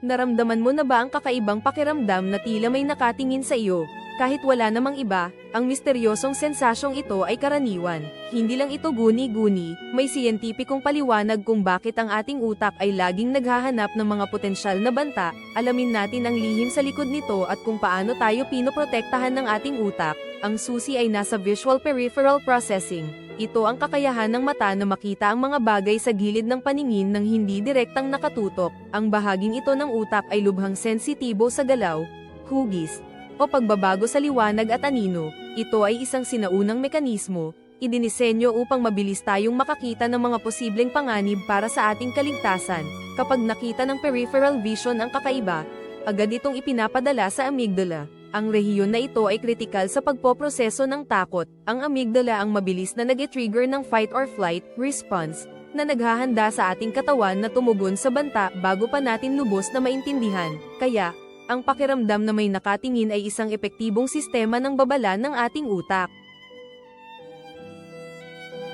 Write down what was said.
Naramdaman mo na ba ang kakaibang pakiramdam na tila may nakatingin sa iyo? Kahit wala namang iba, ang misteryosong sensasyong ito ay karaniwan. Hindi lang ito guni-guni, may siyentipikong paliwanag kung bakit ang ating utak ay laging naghahanap ng mga potensyal na banta. Alamin natin ang lihim sa likod nito at kung paano tayo pinoprotektahan ng ating utak. Ang susi ay nasa visual peripheral processing. Ito ang kakayahan ng mata na makita ang mga bagay sa gilid ng paningin nang hindi direktang nakatutok. Ang bahaging ito ng utak ay lubhang sensitibo sa galaw, hugis, o pagbabago sa liwanag at anino. Ito ay isang sinaunang mekanismo, idinisenyo upang mabilis tayong makakita ng mga posibleng panganib para sa ating kaligtasan. Kapag nakita ng peripheral vision ang kakaiba, agad itong ipinapadala sa amygdala. Ang rehiyon na ito ay kritikal sa pagpoproseso ng takot. Ang amygdala ang mabilis na nag-trigger ng fight or flight response, na naghahanda sa ating katawan na tumugon sa banta bago pa natin lubos na maintindihan. Kaya, ang pakiramdam na may nakatingin ay isang epektibong sistema ng babala ng ating utak.